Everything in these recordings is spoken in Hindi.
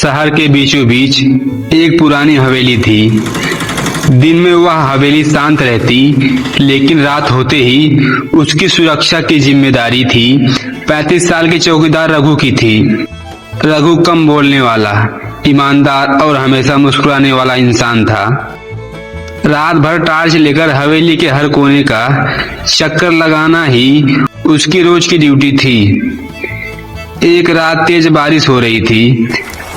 शहर के बीचों बीच एक पुरानी हवेली थी। दिन में वह हवेली शांत रहती, लेकिन रात होते ही उसकी सुरक्षा की जिम्मेदारी थी 35 साल के चौकीदार रघु की थी। रघु कम बोलने वाला, ईमानदार और हमेशा मुस्कुराने वाला इंसान था। रात भर टार्च लेकर हवेली के हर कोने का चक्कर लगाना ही उसकी रोज की ड्यूटी थी। एक रात तेज बारिश हो रही थी,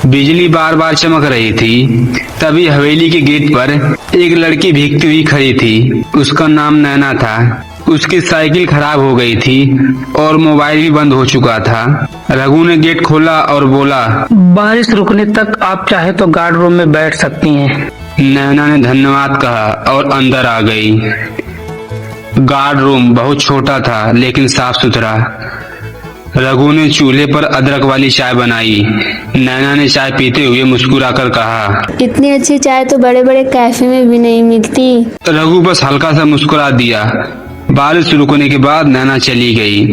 बिजली बार बार चमक रही थी। तभी हवेली के गेट पर एक लड़की भीगती हुई खड़ी थी। उसका नाम नैना था। उसकी साइकिल खराब हो गई थी और मोबाइल भी बंद हो चुका था। रघु ने गेट खोला और बोला, बारिश रुकने तक आप चाहे तो गार्ड रूम में बैठ सकती हैं। नैना ने धन्यवाद कहा और अंदर आ गई। गार्ड रूम बहुत छोटा था लेकिन साफ सुथरा। रघु ने चूल्हे पर अदरक वाली चाय बनाई। नैना ने चाय पीते हुए मुस्कुराकर कहा, इतनी अच्छी चाय तो बड़े बड़े कैफे में भी नहीं मिलती। रघु बस हल्का सा मुस्कुरा दिया। बारिश रुकने के बाद नैना चली गई,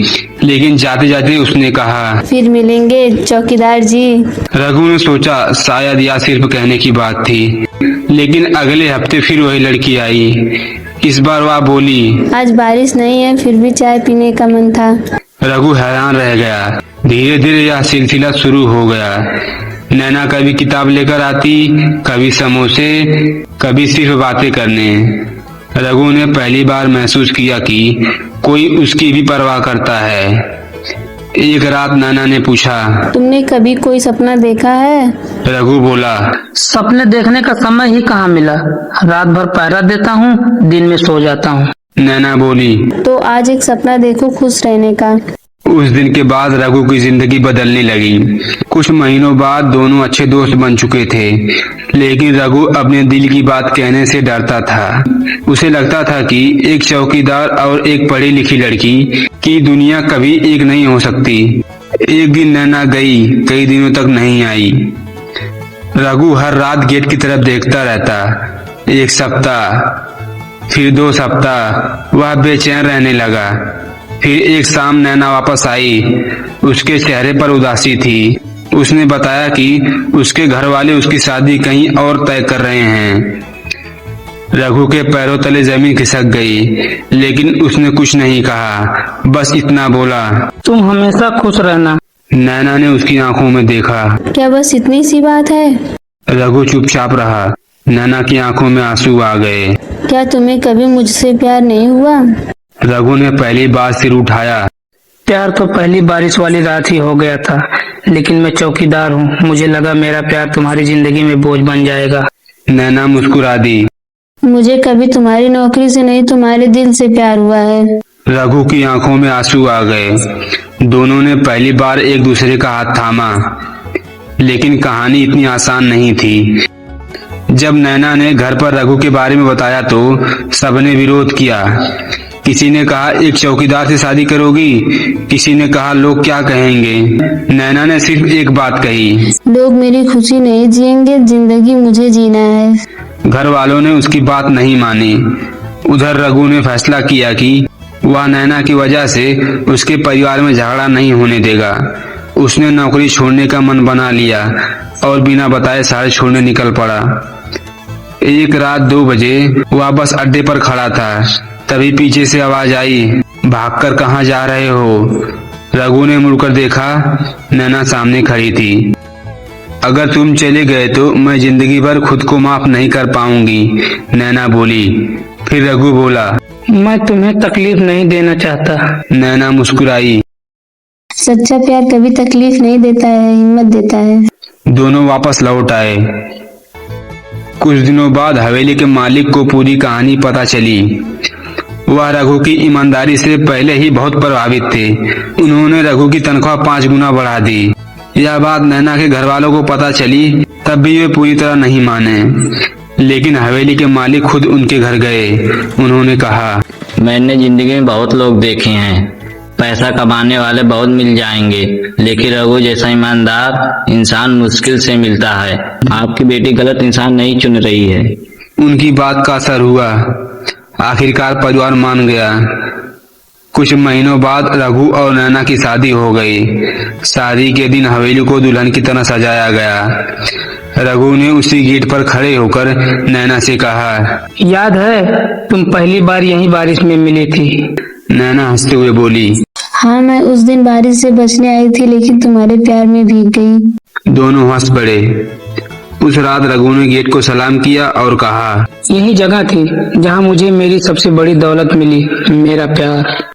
लेकिन जाते जाते उसने कहा, फिर मिलेंगे चौकीदार जी। रघु ने सोचा शायद यह सिर्फ कहने की बात थी, लेकिन अगले हफ्ते फिर वही लड़की आई। इस बार वह बोली, आज बारिश नहीं है फिर भी चाय पीने का मन था। रघु हैरान रह गया। धीरे धीरे यह सिलसिला शुरू हो गया। नैना कभी किताब लेकर आती, कभी समोसे, कभी सिर्फ बातें करने। रघु ने पहली बार महसूस किया कि कोई उसकी भी परवाह करता है। एक रात नैना ने पूछा, तुमने कभी कोई सपना देखा है? रघु बोला, सपने देखने का समय ही कहाँ मिला। रात भर पहरा देता हूँ, दिन में सो जाता हूँ। नैना बोली, तो आज एक सपना देखो खुश रहने का। उस दिन के बाद रघु की जिंदगी बदलने लगी। कुछ महीनों बाद दोनों अच्छे दोस्त बन चुके थे, लेकिन रघु अपने दिल की बात कहने से डरता था। उसे लगता था कि एक चौकीदार और एक पढ़ी लिखी लड़की की दुनिया कभी एक नहीं हो सकती। एक दिन नैना गई, कई दिनों तक नहीं आई। रघु हर रात गेट की तरफ देखता रहता। एक सप्ताह, फिर 2 सप्ताह, वह बेचैन रहने लगा। फिर एक शाम नैना वापस आई। उसके चेहरे पर उदासी थी। उसने बताया कि उसके घर वाले उसकी शादी कहीं और तय कर रहे हैं। रघु के पैरों तले जमीन खिसक गई, लेकिन उसने कुछ नहीं कहा, बस इतना बोला, तुम हमेशा खुश रहना। नैना ने उसकी आंखों में देखा। क्या बस इतनी सी बात है? रघु चुपचाप रहा। नैना की आंखों में आंसू आ गए। क्या तुम्हें कभी मुझसे प्यार नहीं हुआ? रघु ने पहली बार सिर उठाया। प्यार तो पहली बारिश वाली रात ही हो गया था, लेकिन मैं चौकीदार हूँ। मुझे लगा मेरा प्यार तुम्हारी जिंदगी में बोझ बन जाएगा। नैना मुस्कुरा दी। मुझे कभी तुम्हारी नौकरी से नहीं तुम्हारे दिल से प्यार हुआ है। रघु की आंखों में आंसू आ गए। दोनों ने पहली बार एक दूसरे का हाथ थामा, लेकिन कहानी इतनी आसान नहीं थी। जब नैना ने घर पर रघु के बारे में बताया तो सबने विरोध किया। किसी ने कहा, एक चौकीदार से शादी करोगी? किसी ने कहा, लोग क्या कहेंगे? नैना ने सिर्फ एक बात कही, लोग मेरी खुशी नहीं जिएंगे, जिंदगी मुझे जीना है। घर वालों ने उसकी बात नहीं मानी। उधर रघु ने फैसला किया कि वह नैना की वजह से उसके परिवार में झगड़ा नहीं होने देगा। उसने नौकरी छोड़ने का मन बना लिया और बिना बताए शहर छोड़ने निकल पड़ा। एक रात 2 बजे वह बस अड्डे पर खड़ा था। तभी पीछे से आवाज आई, भागकर कहाँ जा रहे हो? रघु ने मुड़कर देखा। नैना सामने खड़ी थी। अगर तुम चले गए तो मैं जिंदगी भर खुद को माफ नहीं कर पाऊंगी, नैना बोली। फिर रघु बोला, मैं तुम्हें तकलीफ नहीं देना चाहता। नैना मुस्कुराई। सच्चा प्यार कभी तकलीफ नहीं देता है, हिम्मत देता है। दोनों वापस लौट आए। कुछ दिनों बाद हवेली के मालिक को पूरी कहानी पता चली। वह रघु की ईमानदारी से पहले ही बहुत प्रभावित थे। उन्होंने रघु की तनख्वाह 5 गुना बढ़ा दी। यह बात नैना के घर वालों को पता चली, तब भी वे पूरी तरह नहीं माने। लेकिन हवेली के मालिक खुद उनके घर गए। उन्होंने कहा, मैंने जिंदगी में बहुत लोग देखे हैं, पैसा कमाने वाले बहुत मिल जाएंगे, लेकिन रघु जैसा ईमानदार इंसान मुश्किल से मिलता है। आपकी बेटी गलत इंसान नहीं चुन रही है। उनकी बात का असर हुआ। आखिरकार परिवार मान गया। कुछ महीनों बाद रघु और नैना की शादी हो गई। शादी के दिन हवेली को दुल्हन की तरह सजाया गया। रघु ने उसी गेट पर खड़े होकर नैना से कहा, याद है तुम पहली बार यही बारिश में मिली थी? नैना हंसते हुए बोली, हाँ, मैं उस दिन बारिश से बचने आई थी, लेकिन तुम्हारे प्यार में भीग गई। दोनों हंस पड़े। उस रात रघु ने गेट को सलाम किया और कहा, यही जगह थी जहाँ मुझे मेरी सबसे बड़ी दौलत मिली, मेरा प्यार।